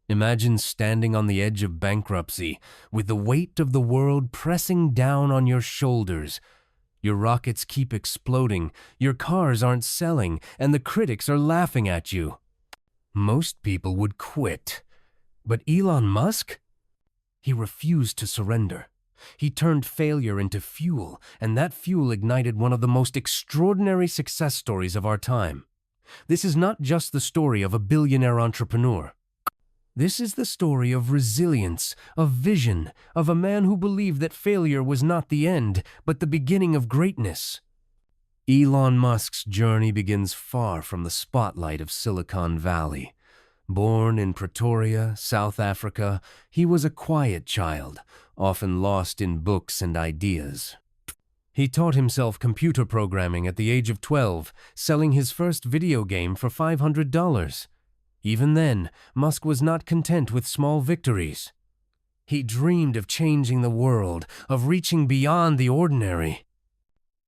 Imagine standing on the edge of bankruptcy, with the weight of the world pressing down on your shoulders. Your rockets keep exploding, your cars aren't selling, and the critics are laughing at you. Most people would quit. But Elon Musk? He refused to surrender. He turned failure into fuel, and that fuel ignited one of the most extraordinary success stories of our time. This is not just the story of a billionaire entrepreneur. This is the story of resilience, of vision, of a man who believed that failure was not the end, but the beginning of greatness. Elon Musk's journey begins far from the spotlight of Silicon Valley. Born in Pretoria, South Africa, he was a quiet child, often lost in books and ideas. He taught himself computer programming at the age of 12, selling his first video game for $500. Even then, Musk was not content with small victories. He dreamed of changing the world, of reaching beyond the ordinary.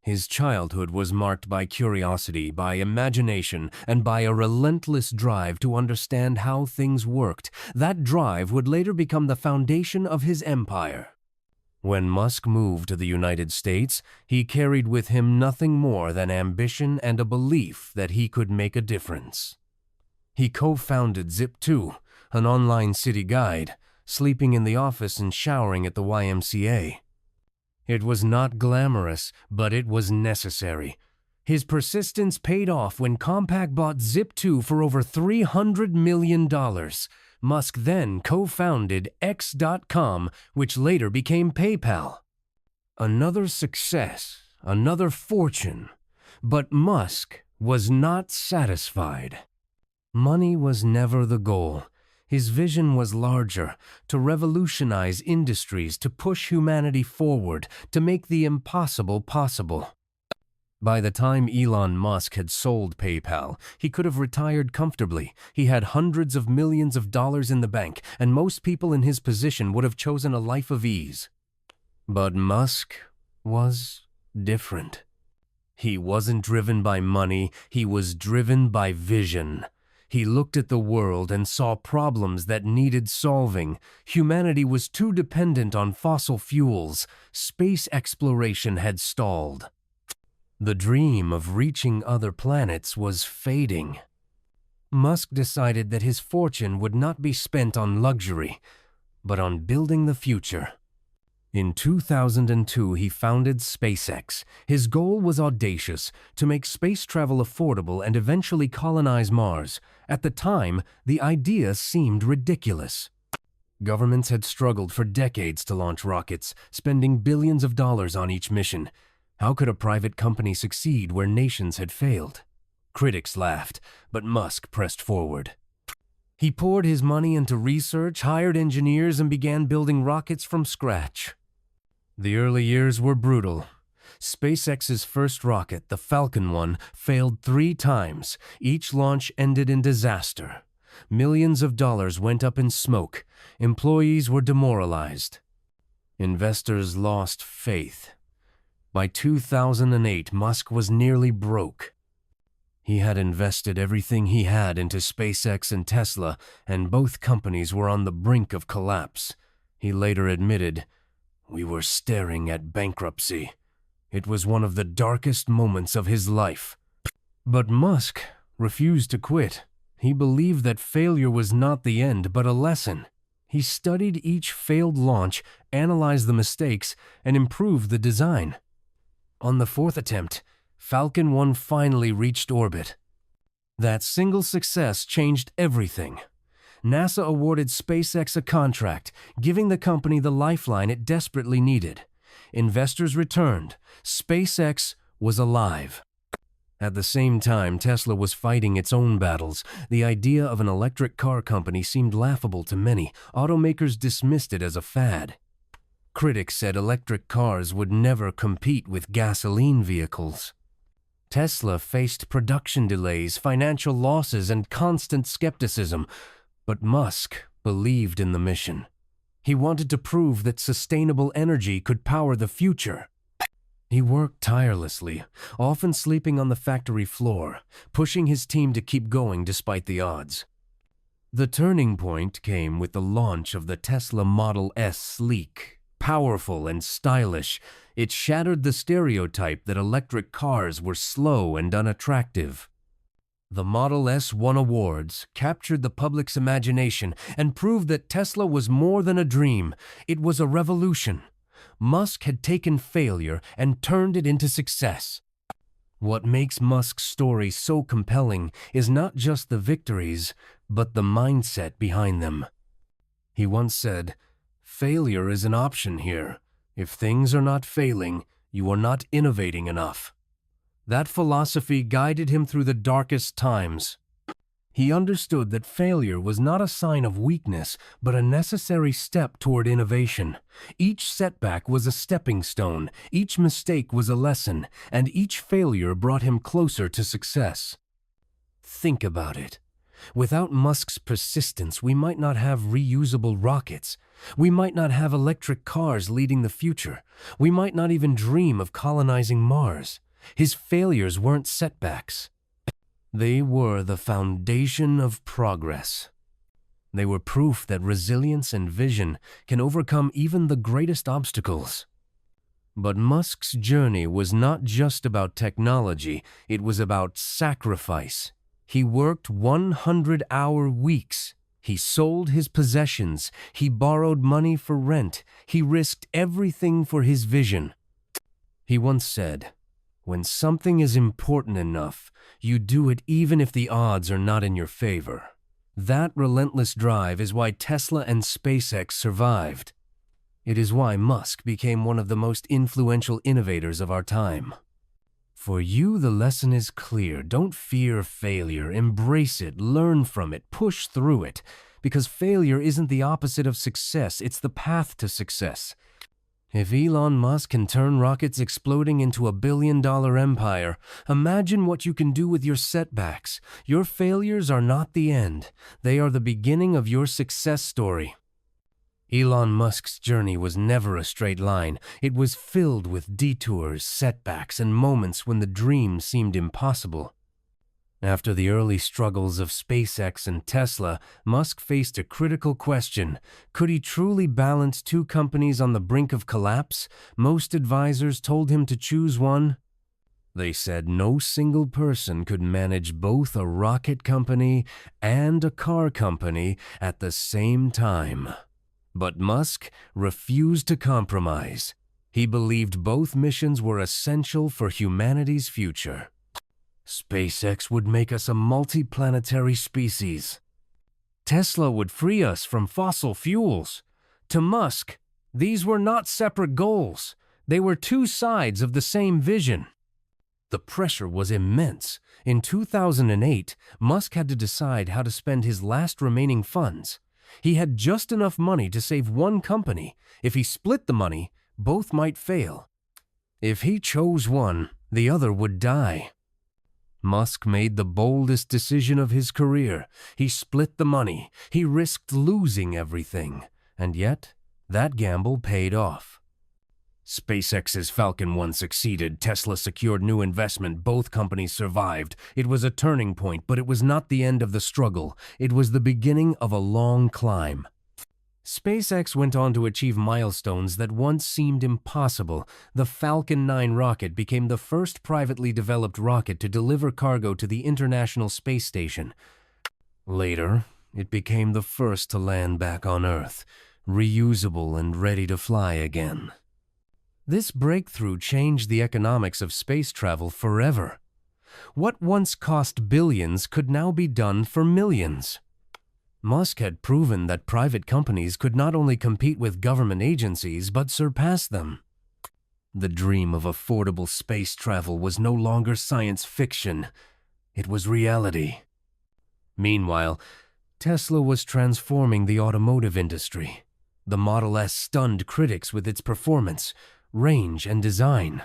His childhood was marked by curiosity, by imagination, and by a relentless drive to understand how things worked. That drive would later become the foundation of his empire. When Musk moved to the United States, he carried with him nothing more than ambition and a belief that he could make a difference. He co-founded Zip2, an online city guide, sleeping in the office and showering at the YMCA. It was not glamorous, but it was necessary. His persistence paid off when Compaq bought Zip2 for over $300 million. Musk then co-founded X.com, which later became PayPal. Another success, another fortune. But Musk was not satisfied. Money was never the goal. His vision was larger, to revolutionize industries, to push humanity forward, to make the impossible possible. By the time Elon Musk had sold PayPal, he could have retired comfortably. He had hundreds of millions of dollars in the bank, and most people in his position would have chosen a life of ease. But Musk was different. He wasn't driven by money, he was driven by vision. He looked at the world and saw problems that needed solving. Humanity was too dependent on fossil fuels. Space exploration had stalled. The dream of reaching other planets was fading. Musk decided that his fortune would not be spent on luxury, but on building the future. In 2002, he founded SpaceX. His goal was audacious, to make space travel affordable and eventually colonize Mars. At the time, the idea seemed ridiculous. Governments had struggled for decades to launch rockets, spending billions of dollars on each mission. How could a private company succeed where nations had failed? Critics laughed, but Musk pressed forward. He poured his money into research, hired engineers, and began building rockets from scratch. The early years were brutal. SpaceX's first rocket, the Falcon 1, failed 3 times. Each launch ended in disaster. Millions of dollars went up in smoke. Employees were demoralized. Investors lost faith. By 2008, Musk was nearly broke. He had invested everything he had into SpaceX and Tesla, and both companies were on the brink of collapse. He later admitted, "We were staring at bankruptcy." It was one of the darkest moments of his life. But Musk refused to quit. He believed that failure was not the end, but a lesson. He studied each failed launch, analyzed the mistakes, and improved the design. On the 4th attempt, Falcon 1 finally reached orbit. That single success changed everything. NASA awarded SpaceX a contract, giving the company the lifeline it desperately needed. Investors returned. SpaceX was alive. At the same time, Tesla was fighting its own battles. The idea of an electric car company seemed laughable to many. Automakers dismissed it as a fad. Critics said electric cars would never compete with gasoline vehicles. Tesla faced production delays, financial losses, and constant skepticism. But Musk believed in the mission. He wanted to prove that sustainable energy could power the future. He worked tirelessly, often sleeping on the factory floor, pushing his team to keep going despite the odds. The turning point came with the launch of the Tesla Model S. Sleek, powerful, and stylish, it shattered the stereotype that electric cars were slow and unattractive. The Model S won awards, captured the public's imagination, and proved that Tesla was more than a dream. It was a revolution. Musk had taken failure and turned it into success. What makes Musk's story so compelling is not just the victories, but the mindset behind them. He once said, "Failure is an option here. If things are not failing, you are not innovating enough." That philosophy guided him through the darkest times. He understood that failure was not a sign of weakness, but a necessary step toward innovation. Each setback was a stepping stone, each mistake was a lesson, and each failure brought him closer to success. Think about it. Without Musk's persistence, we might not have reusable rockets. We might not have electric cars leading the future. We might not even dream of colonizing Mars. His failures weren't setbacks. They were the foundation of progress. They were proof that resilience and vision can overcome even the greatest obstacles. But Musk's journey was not just about technology, it was about sacrifice. He worked 100-hour weeks. He sold his possessions. He borrowed money for rent. He risked everything for his vision. He once said, "When something is important enough, you do it even if the odds are not in your favor." That relentless drive is why Tesla and SpaceX survived. It is why Musk became one of the most influential innovators of our time. For you, the lesson is clear. Don't fear failure. Embrace it. Learn from it. Push through it. Because failure isn't the opposite of success. It's the path to success. If Elon Musk can turn rockets exploding into a billion-dollar empire, imagine what you can do with your setbacks. Your failures are not the end. They are the beginning of your success story. Elon Musk's journey was never a straight line. It was filled with detours, setbacks, and moments when the dream seemed impossible. After the early struggles of SpaceX and Tesla, Musk faced a critical question. Could he truly balance two companies on the brink of collapse? Most advisors told him to choose one. They said no single person could manage both a rocket company and a car company at the same time. But Musk refused to compromise. He believed both missions were essential for humanity's future. SpaceX would make us a multi-planetary species. Tesla would free us from fossil fuels. To Musk, these were not separate goals. They were two sides of the same vision. The pressure was immense. In 2008, Musk had to decide how to spend his last remaining funds. He had just enough money to save one company. If he split the money, both might fail. If he chose one, the other would die. Musk made the boldest decision of his career. He split the money. He risked losing everything. And yet, that gamble paid off. SpaceX's Falcon 1 succeeded. Tesla secured new investment. Both companies survived. It was a turning point, but it was not the end of the struggle. It was the beginning of a long climb. SpaceX went on to achieve milestones that once seemed impossible. The Falcon 9 rocket became the first privately developed rocket to deliver cargo to the International Space Station. Later, it became the first to land back on Earth, reusable and ready to fly again. This breakthrough changed the economics of space travel forever. What once cost billions could now be done for millions. Musk had proven that private companies could not only compete with government agencies, but surpass them. The dream of affordable space travel was no longer science fiction. It was reality. Meanwhile, Tesla was transforming the automotive industry. The Model S stunned critics with its performance, range, and design.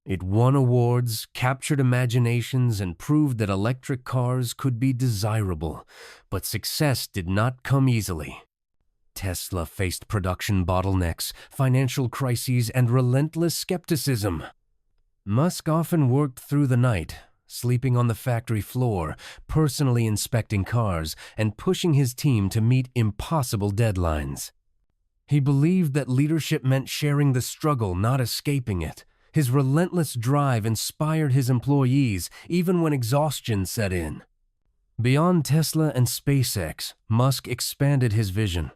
It won awards, captured imaginations, and proved that electric cars could be desirable. But success did not come easily. Tesla faced production bottlenecks, financial crises, and relentless skepticism. Musk often worked through the night, sleeping on the factory floor, personally inspecting cars, and pushing his team to meet impossible deadlines. He believed that leadership meant sharing the struggle, not escaping it. His relentless drive inspired his employees, even when exhaustion set in. Beyond Tesla and SpaceX, Musk expanded his vision.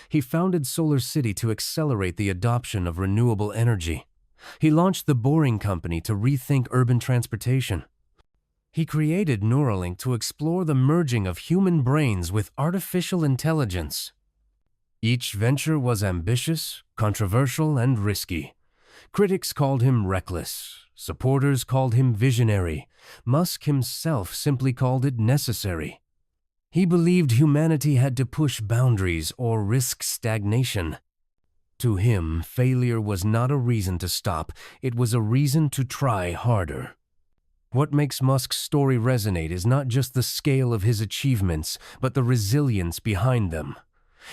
He founded Solar City to accelerate the adoption of renewable energy. He launched the Boring Company to rethink urban transportation. He created Neuralink to explore the merging of human brains with artificial intelligence. Each venture was ambitious, controversial, and risky. Critics called him reckless. Supporters called him visionary. Musk himself simply called it necessary. He believed humanity had to push boundaries or risk stagnation. To him, failure was not a reason to stop, it was a reason to try harder. What makes Musk's story resonate is not just the scale of his achievements, but the resilience behind them.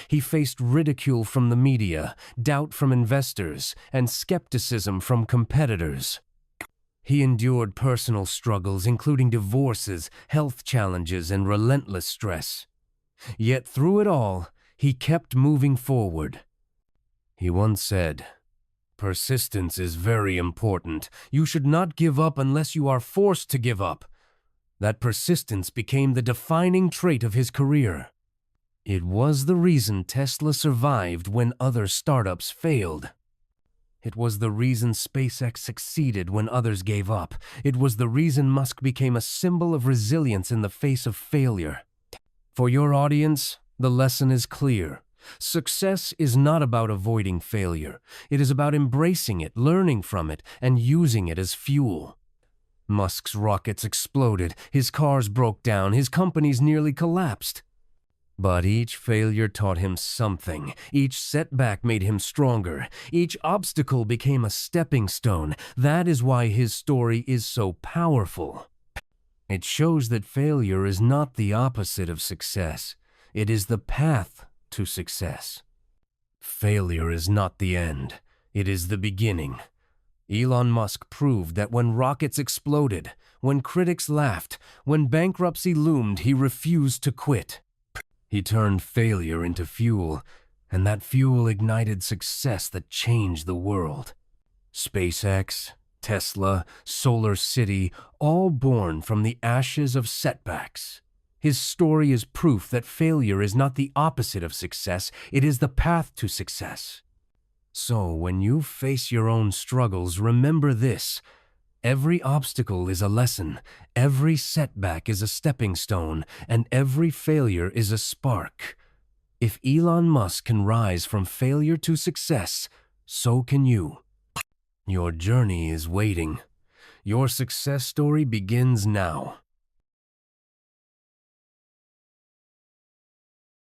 He faced ridicule from the media, doubt from investors, and skepticism from competitors. He endured personal struggles, including divorces, health challenges, and relentless stress. Yet through it all, he kept moving forward. He once said, "Persistence is very important. You should not give up unless you are forced to give up." That persistence became the defining trait of his career. It was the reason Tesla survived when other startups failed. It was the reason SpaceX succeeded when others gave up. It was the reason Musk became a symbol of resilience in the face of failure. For your audience, the lesson is clear. Success is not about avoiding failure. It is about embracing it, learning from it, and using it as fuel. Musk's rockets exploded, his cars broke down, his companies nearly collapsed. But each failure taught him something. Each setback made him stronger. Each obstacle became a stepping stone. That is why his story is so powerful. It shows that failure is not the opposite of success. It is the path to success. Failure is not the end. It is the beginning. Elon Musk proved that when rockets exploded, when critics laughed, when bankruptcy loomed, he refused to quit. He turned failure into fuel, and that fuel ignited success that changed the world. SpaceX, Tesla, Solar City, all born from the ashes of setbacks. His story is proof that failure is not the opposite of success, it is the path to success. So, when you face your own struggles, remember this. Every obstacle is a lesson, every setback is a stepping stone, and every failure is a spark. If Elon Musk can rise from failure to success, so can you. Your journey is waiting. Your success story begins now.